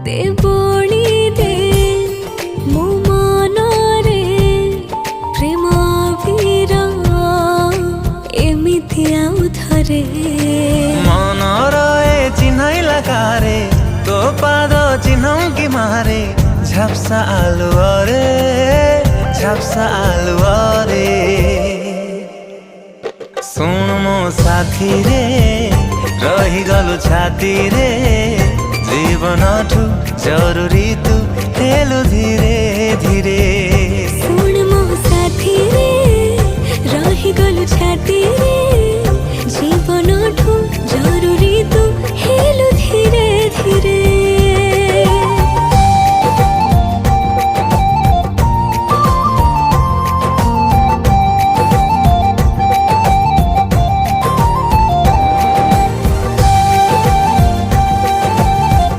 देवणी दे मो मनरे प्रेम वीरा एमिति आउ थरे मनर ए चिन्है लगारे तो पाद चिन्हौ कि मारे झप्सा आलुआ रे झप्सा आलुआ रे सुन मो साथी रे रही गलु छाती रे जीवन ठु जरूरी